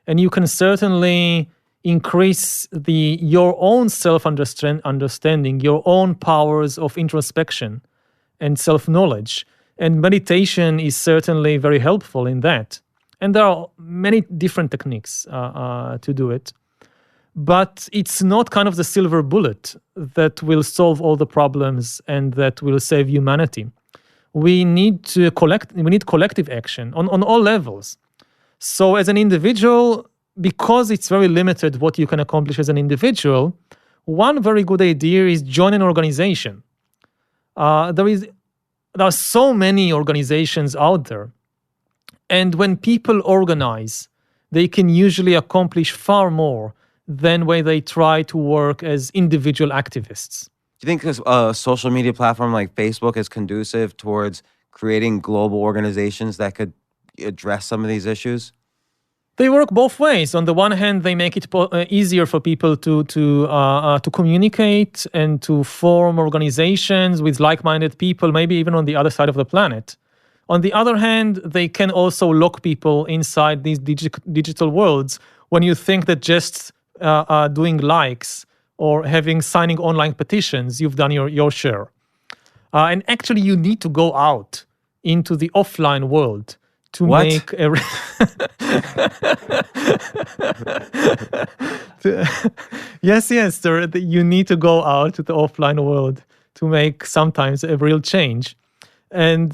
and you can certainly increase your own self-understanding, your own powers of introspection and self-knowledge. And meditation is certainly very helpful in that. And there are many different techniques to do it. But it's not kind of the silver bullet that will solve all the problems and that will save humanity. We need collective action on all levels. So as an individual, because it's very limited what you can accomplish as an individual, one very good idea is join an organization. There are so many organizations out there. And when people organize, they can usually accomplish far more than when they try to work as individual activists. Do you think a social media platform like Facebook is conducive towards creating global organizations that could address some of these issues? They work both ways. On the one hand, they make it easier for people to communicate and to form organizations with like-minded people, maybe even on the other side of the planet. On the other hand, they can also lock people inside these digital worlds when you think that just doing likes or signing online petitions, you've done your share. And actually, you need to go out into the offline world to make Yes, sir. You need to go out to the offline world to make sometimes a real change, and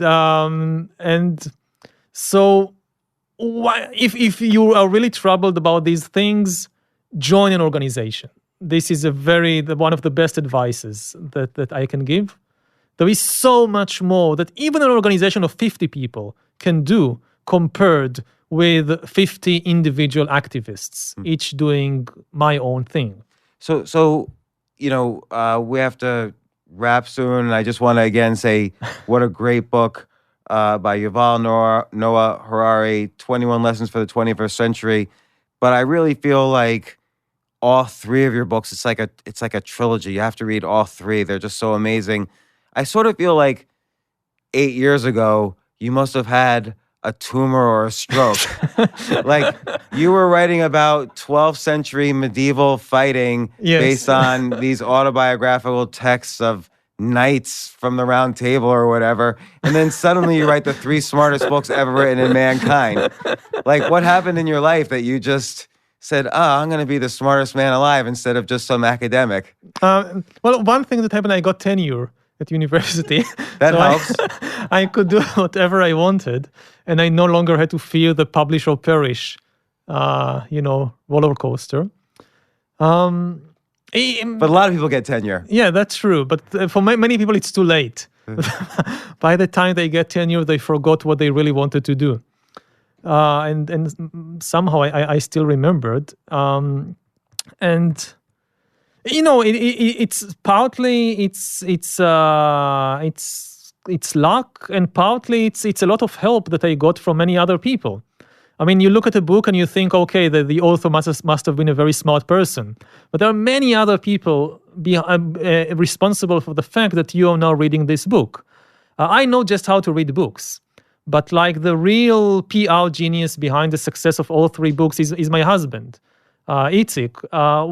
so if you are really troubled about these things, join an organization. This is one of the best advices that I can give. There is so much more that even an organization of 50 people can do compared with 50 individual activists, each doing my own thing. So we have to wrap soon. And I just want to again say what a great book by Yuval Noah Harari, 21 Lessons for the 21st Century. But I really feel like all three of your books, it's like a trilogy. You have to read all three. They're just so amazing. I sort of feel like 8 years ago, you must have had a tumor or a stroke. Like you were writing about 12th century medieval fighting based on these autobiographical texts of knights from the Round Table or whatever. And then suddenly you write the 3 smartest books ever written in mankind. Like what happened in your life that you just said, I'm going to be the smartest man alive instead of just some academic? Well, one thing that happened, I got tenure at university. That helps. I could do whatever I wanted, and I no longer had to fear the publish or perish, roller coaster. But a lot of people get tenure. Yeah, that's true. But for many people, it's too late. By the time they get tenure, they forgot what they really wanted to do. And somehow I still remembered. It's partly it's luck, and partly it's a lot of help that I got from many other people. I mean, you look at a book and you think, okay, the author must have been a very smart person, but there are many other people responsible for the fact that you are now reading this book. I know just how to read books, but like the real PR genius behind the success of all 3 books is my husband. Itzik,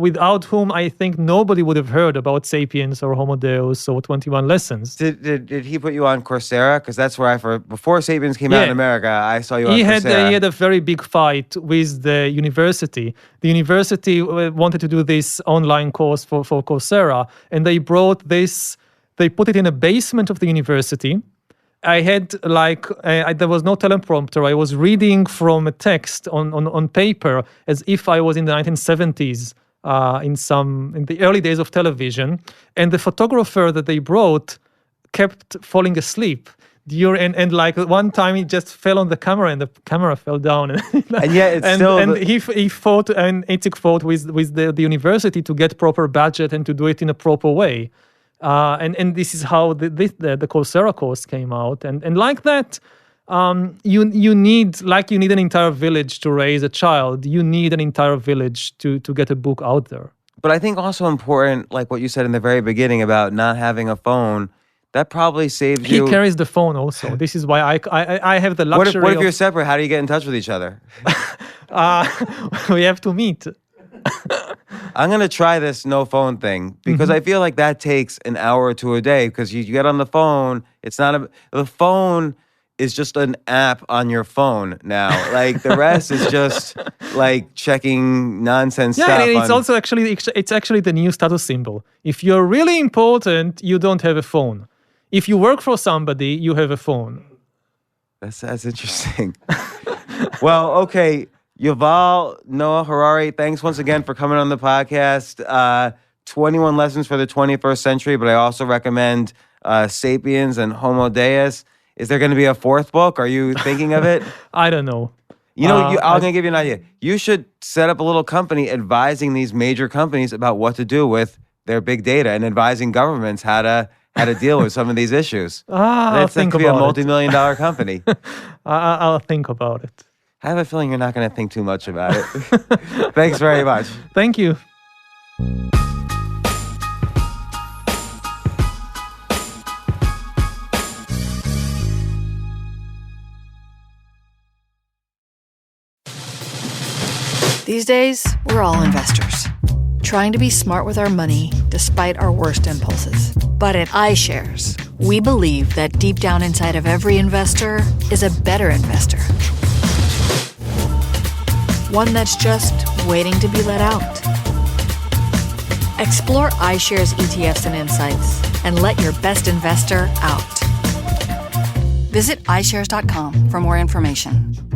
without whom I think nobody would have heard about Sapiens or Homo Deus or 21 Lessons. Did he put you on Coursera? Because that's where before Sapiens came out in America, I saw you on Coursera. He had a very big fight with the university. The university wanted to do this online course for Coursera, and they put it in a basement of the university. I had there was no teleprompter. I was reading from a text on paper as if I was in the 1970s in the early days of television. And the photographer that they brought kept falling asleep. And like one time he just fell on the camera and the camera fell down. And yet it's still... And he fought, and Itzik fought with the university to get proper budget and to do it in a proper way. And this is how the Coursera course came out, and like that, you need an entire village to raise a child. You need an entire village to get a book out there. But I think also important, like what you said in the very beginning about not having a phone, that probably saves you. He carries the phone also. This is why I have the luxury. What if you're separate? How do you get in touch with each other? We have to meet. I'm going to try this no phone thing because I feel like that takes an hour or two a day because you get on the phone. The phone is just an app on your phone now. Like the rest is just like checking nonsense stuff. Yeah, and it's actually the new status symbol. If you're really important, you don't have a phone. If you work for somebody, you have a phone. That's interesting. Well, okay. Yuval Noah Harari, thanks once again for coming on the podcast. 21 Lessons for the 21st Century, but I also recommend Sapiens and Homo Deus. Is there going to be a 4th book? Are you thinking of it? I don't know. I'm going to give you an idea. You should set up a little company advising these major companies about what to do with their big data and advising governments how to deal with some of these issues. That could be a multi-million-dollar company. I'll think about it. I have a feeling you're not going to think too much about it. Thanks very much. Thank you. These days, we're all investors, trying to be smart with our money despite our worst impulses. But at iShares, we believe that deep down inside of every investor is a better investor. one that's just waiting to be let out. Explore iShares ETFs and insights and let your best investor out. Visit iShares.com for more information.